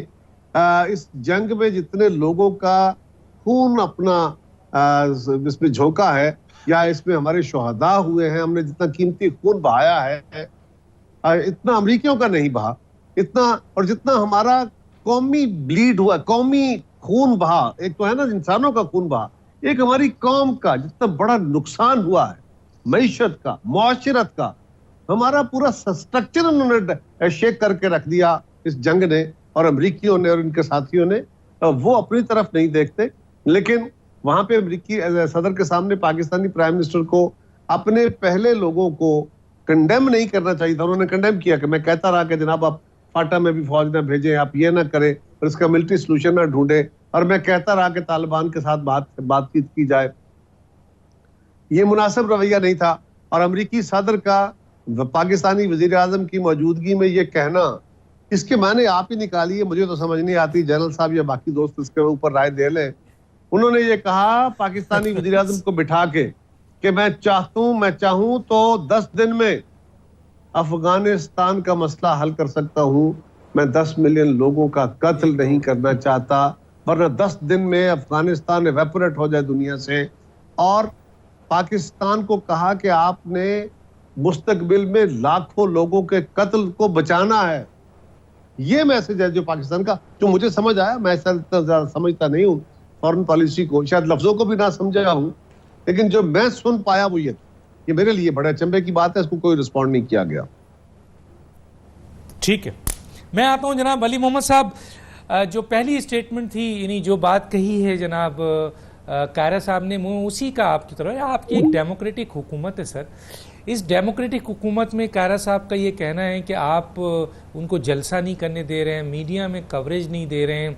Speaker 3: اس جنگ میں جتنے لوگوں کا خون اپنا اس میں جھونکا ہے، یا اس میں ہمارے شہداء ہوئے ہیں، ہم نے جتنا قیمتی خون بہایا ہے، اتنا امریکیوں کا نہیں بہا اتنا. اور جتنا ہمارا قومی بلیڈ ہوا، قومی خون بہا، ایک تو ہے نا انسانوں کا خون بہا، ایک ہماری قوم کا جتنا بڑا نقصان ہوا ہے، معیشت کا، معاشرت کا، ہمارا پورا سٹرکچر انہوں نے شیک کر کے رکھ دیا اس جنگ نے، اور امریکیوں نے اور ان کے ساتھیوں نے. وہ اپنی طرف نہیں دیکھتے. لیکن وہاں پہ امریکی صدر کے سامنے پاکستانی پرائم منسٹر کو اپنے پہلے لوگوں کو کنڈیم نہیں کرنا چاہیے تھا. انہوں نے کنڈیم کیا کہ میں کہتا رہا کہ جناب آپ فاٹا میں بھی فوج نہ بھیجیں, آپ یہ نہ کریں, اور اس کا ملٹری سلوشن نہ ڈھونڈیں, اور میں کہتا رہا کہ طالبان کے ساتھ بات چیت کی جائے. یہ مناسب رویہ نہیں تھا. اور امریکی صدر کا پاکستانی وزیر اعظم کی موجودگی میں یہ کہنا, اس کے معنی آپ ہی نکالیے, مجھے تو سمجھ نہیں آتی. جنرل صاحب یا باقی دوست اس کے اوپر رائے دے لیں. انہوں نے یہ کہا پاکستانی وزیر اعظم کو بٹھا کے کہ میں چاہوں تو 10 دن میں افغانستان کا مسئلہ حل کر سکتا ہوں. میں 10 ملین لوگوں کا قتل نہیں کرنا چاہتا, ورنہ 10 دن میں افغانستان ایویپوریٹ ہو جائے دنیا سے. اور پاکستان کو کہا کہ آپ نے مستقبل میں لاکھوں لوگوں کے قتل کو بچانا ہے. یہ میسج ہے جو پاکستان کا, جو مجھے سمجھ آیا. میں ایسا اتنا زیادہ سمجھتا نہیں ہوں فورن پالیسی کو, شاید لفظوں کو بھی نہ سمجھا ہوں, لیکن جو میں سن پایا وہ یہ میرے لیے بڑے چمبے کی بات ہے. اس کو کوئی رسپونڈ نہیں کیا گیا.
Speaker 1: ٹھیک ہے, میں آتا ہوں جناب علی محمد صاحب. جو پہلی اسٹیٹمنٹ تھی, یعنی جو بات کہی ہے جناب قاہرہ صاحب نے, اسی کا آپ کی طرف, آپ کی ایک ڈیموکریٹک حکومت ہے سر. اس ڈیموکریٹک حکومت میں قاہرہ صاحب کا یہ کہنا ہے کہ آپ ان کو جلسہ نہیں کرنے دے رہے ہیں, میڈیا میں کوریج نہیں دے رہے ہیں.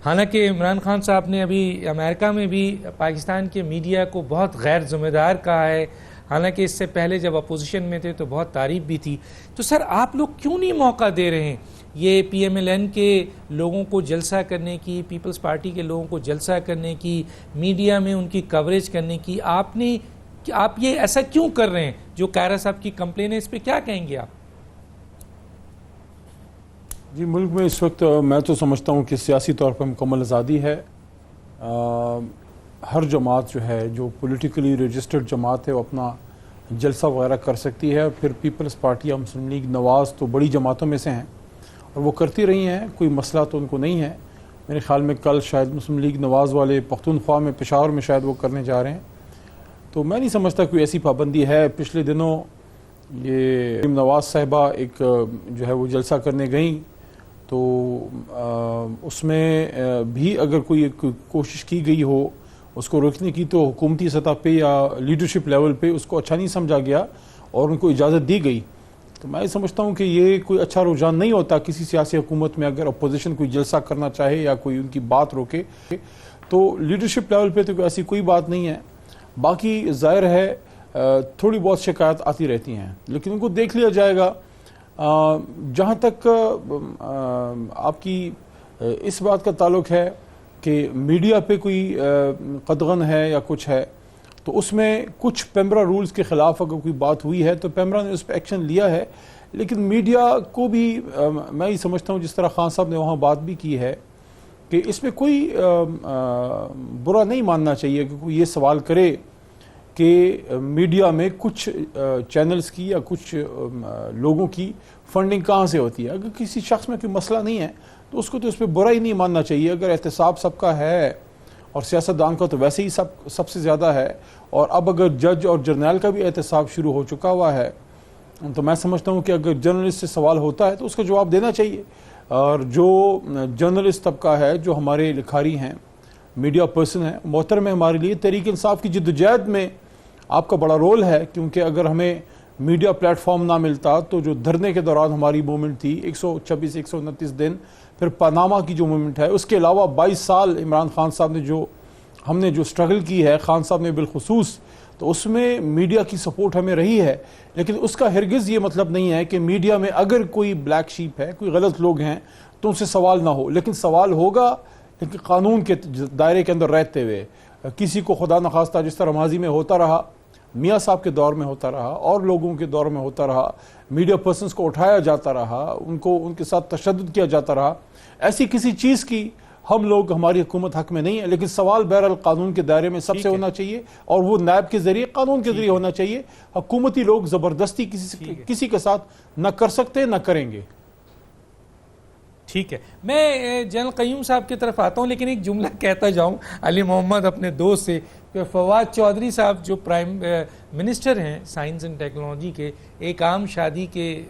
Speaker 1: حالانکہ عمران خان صاحب نے ابھی امریکہ میں بھی پاکستان کے میڈیا کو بہت غیر ذمہ دار کہا ہے, حالانکہ اس سے پہلے جب اپوزیشن میں تھے تو بہت تعریف بھی تھی. تو سر آپ لوگ کیوں نہیں موقع دے رہے ہیں یہ پی ایم ایل این کے لوگوں کو جلسہ کرنے کی, پیپلز پارٹی کے لوگوں کو جلسہ کرنے کی, میڈیا میں ان کی کوریج کرنے کی؟ آپ یہ ایسا کیوں کر رہے ہیں؟ جو قاہرہ صاحب کی کمپلین ہے اس پہ کیا کہیں گے آپ؟
Speaker 4: جی, ملک میں اس وقت میں تو سمجھتا ہوں کہ سیاسی طور پر مکمل آزادی ہے. ہر جماعت جو ہے, جو پولیٹیکلی رجسٹرڈ جماعت ہے, وہ اپنا جلسہ وغیرہ کر سکتی ہے. پھر پیپلز پارٹی یا مسلم لیگ نواز تو بڑی جماعتوں میں سے ہیں اور وہ کرتی رہی ہیں, کوئی مسئلہ تو ان کو نہیں ہے. میرے خیال میں کل شاید مسلم لیگ نواز والے پختونخوا میں, پشاور میں شاید وہ کرنے جا رہے ہیں. تو میں نہیں سمجھتا کوئی ایسی پابندی ہے. پچھلے دنوں یہ نواز صاحبہ ایک جو ہے وہ جلسہ کرنے گئیں, تو اس میں بھی اگر کوئی کوشش کی گئی ہو اس کو روکنے کی, تو حکومتی سطح پہ یا لیڈرشپ لیول پہ اس کو اچھا نہیں سمجھا گیا اور ان کو اجازت دی گئی. تو میں سمجھتا ہوں کہ یہ کوئی اچھا رجحان نہیں ہوتا کسی سیاسی حکومت میں. اگر اپوزیشن کوئی جلسہ کرنا چاہے یا کوئی ان کی بات روکے, تو لیڈرشپ لیول پہ تو ایسی کوئی بات نہیں ہے. باقی ظاہر ہے تھوڑی بہت شکایت آتی رہتی ہیں, لیکن ان کو دیکھ لیا جائے گا. جہاں تک آپ کی اس بات کا تعلق ہے کہ میڈیا پہ کوئی قدغن ہے یا کچھ ہے, تو اس میں کچھ پیمرا رولز کے خلاف اگر کوئی بات ہوئی ہے تو پیمرا نے اس پہ ایکشن لیا ہے. لیکن میڈیا کو بھی میں یہ سمجھتا ہوں, جس طرح خان صاحب نے وہاں بات بھی کی ہے, کہ اس میں کوئی برا نہیں ماننا چاہیے کہ کوئی یہ سوال کرے کہ میڈیا میں کچھ چینلز کی یا کچھ لوگوں کی فنڈنگ کہاں سے ہوتی ہے. اگر کسی شخص میں کوئی مسئلہ نہیں ہے تو اس کو تو اس پہ برا ہی نہیں ماننا چاہیے. اگر احتساب سب کا ہے اور سیاستدان کا تو ویسے ہی سب سے زیادہ ہے, اور اب اگر جج اور جرنیل کا بھی احتساب شروع ہو چکا ہوا ہے, تو میں سمجھتا ہوں کہ اگر جرنلسٹ سے سوال ہوتا ہے تو اس کا جواب دینا چاہیے. اور جو جرنلسٹ طبقہ ہے, جو ہمارے لکھاری ہیں, میڈیا پرسن ہیں, محترم ہے ہمارے لیے. تحریک انصاف کی جدوجہد میں آپ کا بڑا رول ہے, کیونکہ اگر ہمیں میڈیا پلیٹ فارم نہ ملتا تو جو دھرنے کے دوران ہماری موومنٹ تھی 126-129 دن, پھر پاناما کی جو موومنٹ ہے, اس کے علاوہ 22 سال عمران خان صاحب نے ہم نے جو سٹرگل کی ہے, خان صاحب نے بالخصوص, تو اس میں میڈیا کی سپورٹ ہمیں رہی ہے. لیکن اس کا ہرگز یہ مطلب نہیں ہے کہ میڈیا میں اگر کوئی بلیک شیپ ہے, کوئی غلط لوگ ہیں, تو ان سے سوال نہ ہو. لیکن سوال ہوگا, لیکن قانون کے دائرے کے اندر رہتے ہوئے. کسی کو خدا نخواستہ, جس طرح ماضی میں ہوتا رہا, میاں صاحب کے دور میں ہوتا رہا اور لوگوں کے دور میں ہوتا رہا, میڈیا پرسنز کو اٹھایا جاتا رہا, ان کے ساتھ تشدد کیا جاتا رہا, ایسی کسی چیز کی ہم لوگ, ہماری حکومت حق میں نہیں ہے. لیکن سوال بہرحال قانون کے دائرے میں سب سے ہونا چاہیے, اور وہ نیب کے ذریعے, قانون کے ذریعے ہونا چاہیے. حکومتی لوگ زبردستی کسی کے ساتھ نہ کر سکتے, نہ کریں گے.
Speaker 1: ٹھیک ہے, میں جنرل قیوم صاحب کی طرف آتا ہوں, لیکن ایک جملہ کہتا جاؤں علی محمد اپنے دوست سے, کہ فواد چودھری صاحب جو پرائم منسٹر ہیں سائنس اینڈ ٹیکنالوجی کے, ایک عام شادی کے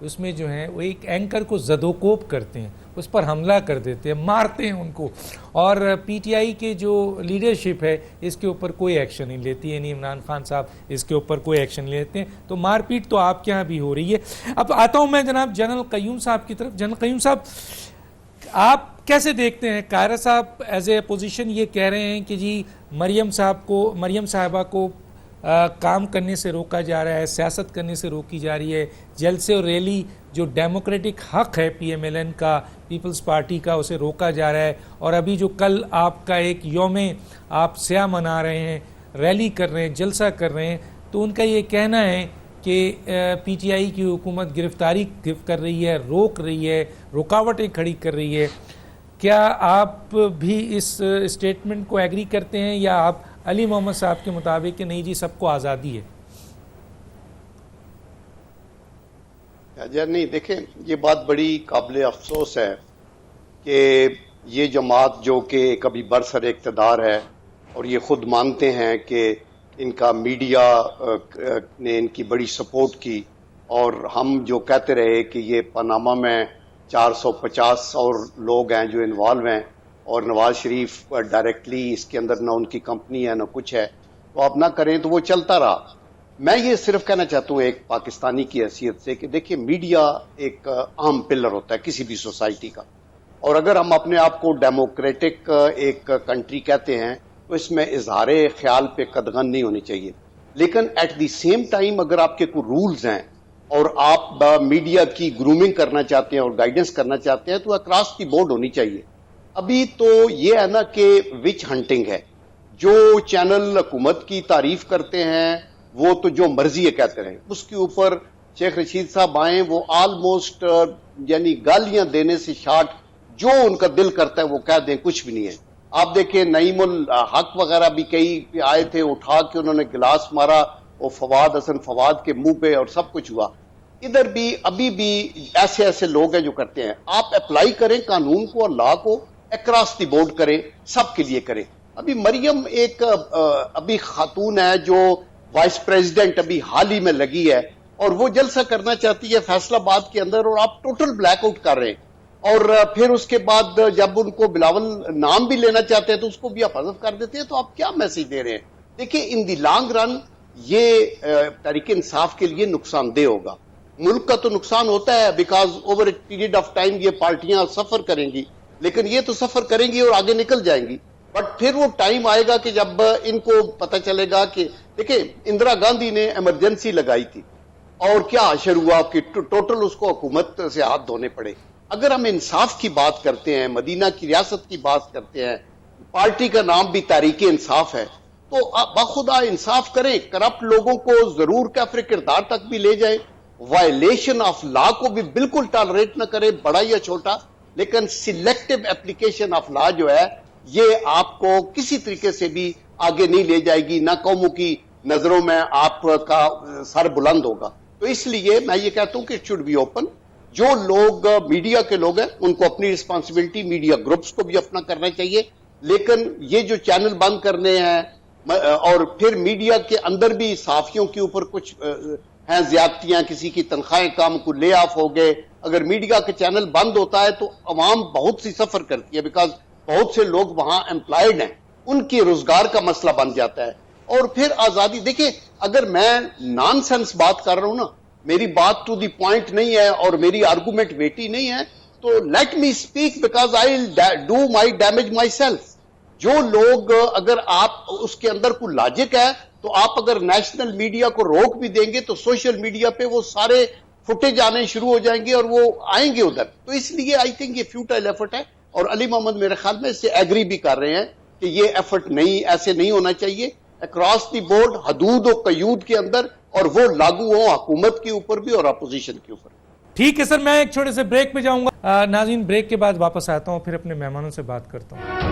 Speaker 1: اس میں جو ہیں وہ ایک اینکر کو زدوکوب کرتے ہیں, اس پر حملہ کر دیتے ہیں, مارتے ہیں ان کو, اور پی ٹی آئی کے جو لیڈرشپ ہے اس کے اوپر کوئی ایکشن نہیں لیتی, یعنی عمران خان صاحب اس کے اوپر کوئی ایکشن نہیں لیتے ہیں. تو مار پیٹ تو آپ کے ہاں بھی ہو رہی ہے. اب آتا ہوں میں جناب جنرل قیوم صاحب کی طرف. جنرل قیوم صاحب, آپ کیسے دیکھتے ہیں؟ قاہرہ صاحب ایز اے اپوزیشن یہ کہہ رہے ہیں کہ جی مریم صاحبہ کو کام کرنے سے روکا جا رہا ہے, سیاست کرنے سے روکی جا رہی ہے, جلسے اور ریلی جو ڈیموکریٹک حق ہے پی ایم ایل این کا, پیپلز پارٹی کا, اسے روکا جا رہا ہے. اور ابھی جو کل آپ کا ایک یوم آپ سیاہ منا رہے ہیں, ریلی کر رہے ہیں, جلسہ کر رہے ہیں, تو ان کا یہ کہنا ہے کہ پی ٹی آئی کی حکومت گرفتاری کر رہی ہے, روک رہی ہے, رکاوٹیں کھڑی کر رہی ہے. کیا آپ بھی اس اسٹیٹمنٹ کو ایگری کرتے ہیں, یا آپ علی محمد صاحب کے مطابق کہ نہیں جی سب کو آزادی ہے؟
Speaker 5: نہیں, دیکھیں یہ بات بڑی قابل افسوس ہے کہ یہ جماعت جو کہ کبھی برسر اقتدار ہے اور یہ خود مانتے ہیں کہ ان کا میڈیا نے ان کی بڑی سپورٹ کی, اور ہم جو کہتے رہے کہ یہ پاناما میں 450 اور لوگ ہیں جو انوالو ہیں, اور نواز شریف ڈائریکٹلی اس کے اندر نہ ان کی کمپنی ہے نہ کچھ ہے, تو آپ نہ کریں, تو وہ چلتا رہا. میں یہ صرف کہنا چاہتا ہوں ایک پاکستانی کی حیثیت سے کہ دیکھیں میڈیا ایک اہم پلر ہوتا ہے کسی بھی سوسائٹی کا, اور اگر ہم اپنے آپ کو ڈیموکریٹک ایک کنٹری کہتے ہیں تو اس میں اظہار خیال پہ قدغن نہیں ہونی چاہیے. لیکن ایٹ دی سیم ٹائم اگر آپ کے کوئی رولز ہیں اور آپ میڈیا کی گرومنگ کرنا چاہتے ہیں اور گائیڈنس کرنا چاہتے ہیں تو اکراس دی بورڈ ہونی چاہیے. ابھی تو یہ ہے نا کہ وچ ہنٹنگ ہے, جو چینل حکومت کی تعریف کرتے ہیں وہ تو جو مرضی ہے کہتے رہیں, اس کے اوپر شیخ رشید صاحب آئیں وہ آلموسٹ یعنی گالیاں دینے سے شارٹ جو ان کا دل کرتا ہے وہ کہہ دیں, کچھ بھی نہیں ہے. آپ دیکھیں نعیم الحق وغیرہ بھی کئی آئے تھے, اٹھا کے انہوں نے گلاس مارا وہ فواد حسن فواد کے منہ پہ اور سب کچھ ہوا. ادھر بھی ابھی بھی ایسے لوگ ہیں جو کرتے ہیں. آپ اپلائی کریں قانون کو اور لا کو, اکراس دی بورڈ کریں, سب کے لیے کریں. ابھی مریم ایک ابھی خاتون ہے جو وائس پریزیڈنٹ ابھی حال ہی میں لگی ہے, اور وہ جلسہ کرنا چاہتی ہے فیصل آباد کے اندر, اور آپ ٹوٹل بلیک آؤٹ کر رہے ہیں. اور پھر اس کے بعد جب ان کو بلاول نام بھی لینا چاہتے ہیں تو اس کو بھی آپ حذف کر دیتے ہیں. تو آپ کیا میسج دے رہے ہیں؟ دیکھیں ان دی لانگ رن یہ تحریک انصاف کے لیے نقصان دہ ہوگا. ملک کا تو نقصان ہوتا ہے because over a period of time یہ پارٹیاں سفر کریں گی, لیکن یہ تو سفر کریں گی اور آگے نکل جائیں گی. بٹ پھر وہ ٹائم آئے گا کہ جب ان کو پتہ چلے گا کہ دیکھیں اندرا گاندھی نے ایمرجنسی لگائی تھی اور کیا حشر ہوا کہ ٹوٹل اس کو حکومت سے ہاتھ دھونے پڑے. اگر ہم انصاف کی بات کرتے ہیں, مدینہ کی ریاست کی بات کرتے ہیں, پارٹی کا نام بھی تحریک انصاف ہے, تو بخدا انصاف کریں, کرپٹ لوگوں کو ضرور کافر کردار تک بھی لے جائیں, وائلیشن آف لا کو بھی بالکل ٹالریٹ نہ کریں, بڑا یا چھوٹا, لیکن سلیکٹو اپلیکیشن آف لا جو ہے یہ آپ کو کسی طریقے سے بھی آگے نہیں لے جائے گی, نہ قوموں کی نظروں میں آپ کا سر بلند ہوگا. تو اس لیے میں یہ کہتا ہوں کہ اٹ شوڈ بی اوپن. جو لوگ میڈیا کے لوگ ہیں ان کو اپنی رسپانسبلٹی میڈیا گروپس کو بھی اپنا کرنا چاہیے, لیکن یہ جو چینل بند کرنے ہیں اور پھر میڈیا کے اندر بھی صحافیوں کے اوپر کچھ ہیں زیادتیاں, کسی کی تنخواہیں کام کو لے آف ہو گئے. اگر میڈیا کے چینل بند ہوتا ہے تو عوام بہت سی سفر کرتی ہے بیکاز بہت سے لوگ وہاں امپلائڈ ہیں, ان کے روزگار کا مسئلہ بن جاتا ہے. اور پھر آزادی دیکھیں, اگر میں نان سینس بات کر رہا ہوں نا, میری بات ٹو دی پوائنٹ نہیں ہے اور میری آرگومنٹ ویٹی نہیں ہے, تو let me speak because I will do my damage my self. جو لوگ اگر آپ اس کے اندر کوئی لاجک ہے تو آپ اگر نیشنل میڈیا کو روک بھی دیں گے تو سوشل میڈیا پہ وہ سارے فوٹیج آنے شروع ہو جائیں گے اور وہ آئیں گے ادھر. تو اس لیے آئی تھنک یہ فیوٹائل ایفرٹ ہے, اور علی محمد میرے خیال میں اس سے ایگری بھی کر رہے ہیں کہ یہ ایفرٹ نہیں, ایسے نہیں ہونا چاہیے. اکراس دی بورڈ, حدود و قیود کے اندر, اور وہ لاگو ہوں حکومت کے اوپر بھی اور اپوزیشن کے اوپر.
Speaker 1: ٹھیک ہے سر, میں ایک چھوٹے سے بریک پہ جاؤں گا. ناظرین بریک کے بعد واپس آتا ہوں, پھر اپنے مہمانوں سے بات کرتا ہوں.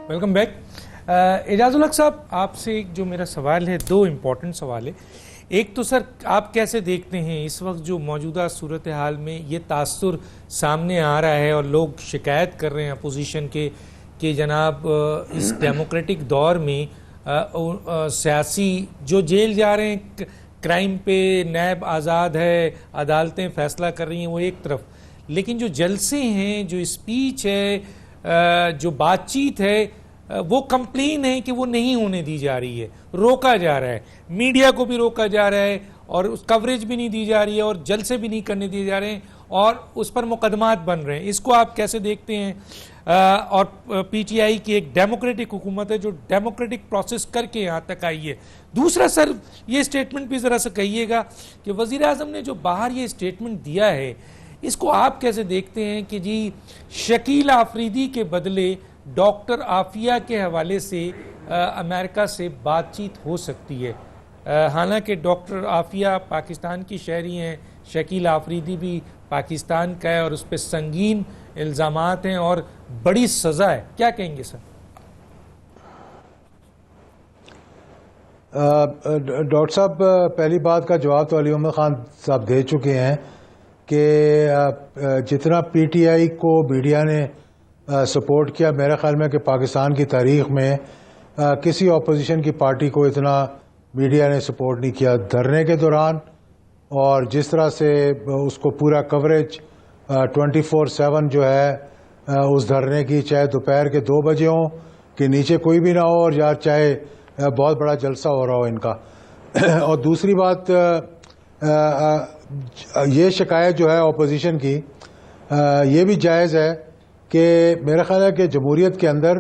Speaker 1: Welcome back. اعجاز الحق صاحب, آپ سے جو میرا سوال ہے, دو امپورٹنٹ سوال ہے. ایک تو سر آپ کیسے دیکھتے ہیں اس وقت جو موجودہ صورتحال میں یہ تاثر سامنے آ رہا ہے اور لوگ شکایت کر رہے ہیں اپوزیشن کے کہ جناب اس ڈیموکریٹک دور میں سیاسی جو جیل جا رہے ہیں کرائم پہ، نیب آزاد ہے، عدالتیں فیصلہ کر رہی ہیں وہ ایک طرف، لیکن جو جلسے ہیں، جو اسپیچ ہے، جو بات چیت ہے، وہ کمپلین ہے کہ وہ نہیں ہونے دی جا رہی ہے، روکا جا رہا ہے، میڈیا کو بھی روکا جا رہا ہے اور اس کوریج بھی نہیں دی جا رہی ہے اور جلسے بھی نہیں کرنے دیے جا رہے ہیں اور اس پر مقدمات بن رہے ہیں. اس کو آپ کیسے دیکھتے ہیں؟ اور پی ٹی آئی کی ایک ڈیموکریٹک حکومت ہے جو ڈیموکریٹک پروسیس کر کے یہاں تک آئی ہے. دوسرا سر یہ اسٹیٹمنٹ بھی ذرا سا کہیے گا کہ وزیر اعظم نے جو باہر یہ اسٹیٹمنٹ دیا ہے اس کو آپ کیسے دیکھتے ہیں کہ جی شکیل آفریدی کے بدلے ڈاکٹر عافیہ کے حوالے سے امریکہ سے بات چیت ہو سکتی ہے؟ حالانکہ ڈاکٹر عافیہ پاکستان کی شہری ہیں، شکیل آفریدی بھی پاکستان کا ہے اور اس پہ سنگین الزامات ہیں اور بڑی سزا ہے. کیا کہیں گے سر؟
Speaker 6: ڈاکٹر صاحب پہلی بات کا جواب تو علی محمد خان صاحب دے چکے ہیں کہ جتنا پی ٹی آئی کو میڈیا نے سپورٹ کیا، میرے خیال میں کہ پاکستان کی تاریخ میں کسی اپوزیشن کی پارٹی کو اتنا میڈیا نے سپورٹ نہیں کیا دھرنے کے دوران، اور جس طرح سے اس کو پورا کوریج 24/7 جو ہے اس دھرنے کی، چاہے دوپہر کے 2 بجے ہوں کہ نیچے کوئی بھی نہ ہو اور یا چاہے بہت بڑا جلسہ ہو رہا ہو ان کا. اور دوسری بات یہ شکایت جو ہے اپوزیشن کی، یہ بھی جائز ہے کہ میرا خیال ہے کہ جمہوریت کے اندر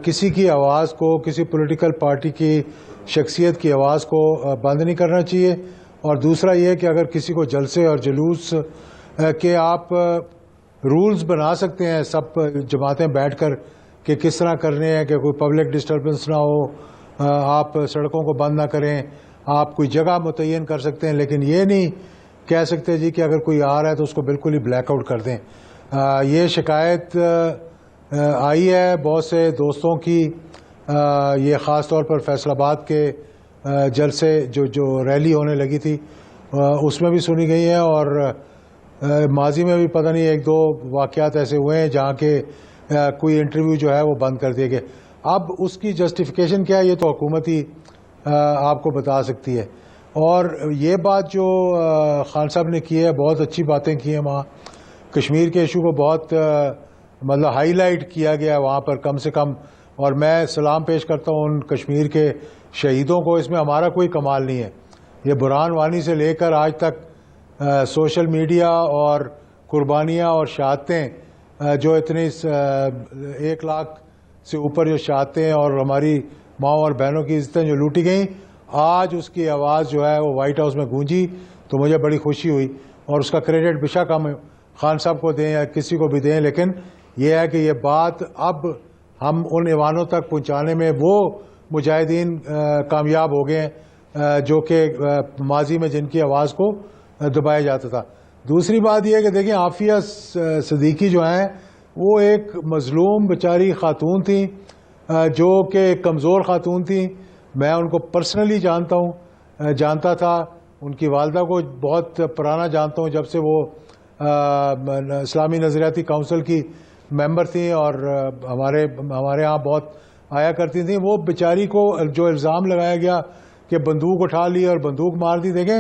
Speaker 6: کسی کی آواز کو، کسی پولیٹیکل پارٹی کی شخصیت کی آواز کو بند نہیں کرنا چاہیے. اور دوسرا یہ کہ اگر کسی کو جلسے اور جلوس کے آپ رولز بنا سکتے ہیں سب جماعتیں بیٹھ کر کہ کس طرح کرنے ہیں کہ کوئی پبلک ڈسٹربنس نہ ہو، آپ سڑکوں کو بند نہ کریں، آپ کوئی جگہ متعین کر سکتے ہیں، لیکن یہ نہیں کہہ سکتے جی کہ اگر کوئی آ رہا ہے تو اس کو بالکل ہی بلیک آؤٹ کر دیں. یہ شکایت آئی ہے بہت سے دوستوں کی، یہ خاص طور پر فیصل آباد کے جلسے جو ریلی ہونے لگی تھی اس میں بھی سنی گئی ہے، اور ماضی میں بھی پتہ نہیں 1-2 واقعات ایسے ہوئے ہیں جہاں کے کوئی انٹرویو جو ہے وہ بند کر دیے گئے. اب اس کی جسٹیفیکیشن کیا ہے یہ تو حکومت ہی آپ کو بتا سکتی ہے. اور یہ بات جو خان صاحب نے کی ہے، بہت اچھی باتیں کی ہیں. وہاں کشمیر کے ایشو کو بہت مطلب ہائی لائٹ کیا گیا وہاں پر کم سے کم، اور میں سلام پیش کرتا ہوں ان کشمیر کے شہیدوں کو. اس میں ہمارا کوئی کمال نہیں ہے. یہ برہان وانی سے لے کر آج تک سوشل میڈیا اور قربانیاں اور شہادتیں جو اتنی 1 لاکھ سے اوپر جو شہادتیں اور ہماری ماؤں اور بہنوں کی عزتیں جو لوٹی گئیں، آج اس کی آواز جو ہے وہ وائٹ ہاؤس میں گونجی تو مجھے بڑی خوشی ہوئی. اور اس کا کریڈٹ بے شک ہم خان صاحب کو دیں یا کسی کو بھی دیں، لیکن یہ ہے کہ یہ بات اب ہم ان ایوانوں تک پہنچانے میں وہ مجاہدین کامیاب ہو گئے ہیں جو کہ ماضی میں جن کی آواز کو دبایا جاتا تھا. دوسری بات یہ ہے کہ دیکھیں عافیہ صدیقی جو ہیں وہ ایک مظلوم بیچاری خاتون تھیں جو کہ کمزور خاتون تھیں. میں ان کو پرسنلی جانتا تھا. ان کی والدہ کو بہت پرانا جانتا ہوں، جب سے وہ اسلامی نظریاتی کونسل کی ممبر تھیں اور ہمارے ہاں بہت آیا کرتی تھیں. وہ بیچاری کو جو الزام لگایا گیا کہ بندوق اٹھا لی اور بندوق مار دی، دیکھیں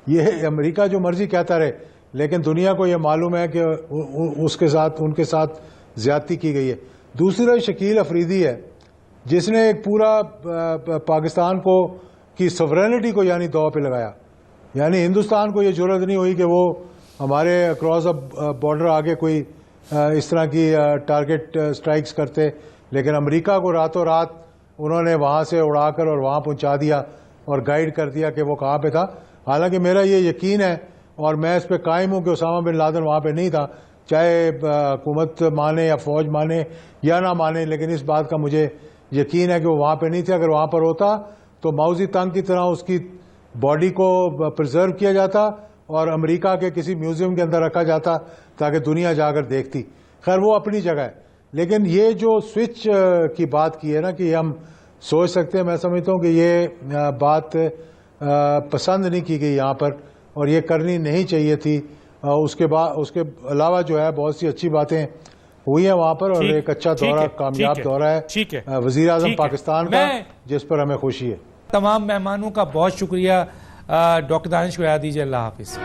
Speaker 6: یہ امریکہ جو مرضی کہتا رہے لیکن دنیا کو یہ معلوم ہے کہ ان کے ساتھ زیادتی کی گئی ہے. دوسرا شکیل افریدی ہے جس نے ایک پورا پاکستان کی سورینٹی کو یعنی دو پہ لگایا. یعنی ہندوستان کو یہ ضرورت نہیں ہوئی کہ وہ ہمارے اکراس بارڈر آگے کوئی اس طرح کی ٹارگٹ سٹرائکس کرتے، لیکن امریکہ کو راتوں رات انہوں نے وہاں سے اڑا کر اور وہاں پہنچا دیا اور گائیڈ کر دیا کہ وہ کہاں پہ تھا. حالانکہ میرا یہ یقین ہے اور میں اس پہ قائم ہوں کہ اسامہ بن لادن وہاں پہ نہیں تھا، چاہے حکومت مانے یا فوج مانے یا نہ مانے، لیکن اس بات کا مجھے یقین ہے کہ وہ وہاں پہ نہیں تھے. اگر وہاں پر ہوتا تو ماؤزی تنگ کی طرح اس کی باڈی کو پرزرو کیا جاتا اور امریکہ کے کسی میوزیم کے اندر رکھا جاتا تاکہ دنیا جا کر دیکھتی. خیر وہ اپنی جگہ ہے، لیکن یہ جو سوئچ کی بات کی ہے نا کہ ہم سوچ سکتے ہیں، میں سمجھتا ہوں کہ یہ بات پسند نہیں کی گئی یہاں پر اور یہ کرنی نہیں چاہیے تھی. اس کے علاوہ جو ہے بہت سی اچھی باتیں ہوئی ہیں وہاں پر، اور
Speaker 1: ٹھیک،
Speaker 6: ایک اچھا
Speaker 1: ٹھیک
Speaker 6: دورہ،
Speaker 1: ہے،
Speaker 6: کامیاب
Speaker 1: ٹھیک ہے،
Speaker 6: دورہ
Speaker 1: ٹھیک ہے،
Speaker 6: ہے وزیر اعظم
Speaker 1: ٹھیک ہے۔
Speaker 6: پاکستان کا،
Speaker 1: میں
Speaker 6: جس پر ہمیں خوشی ہے۔
Speaker 1: تمام مہمانوں کا بہت شکریہ۔ ڈاکٹر دانش کو یاد دیجیے، اللہ حافظ۔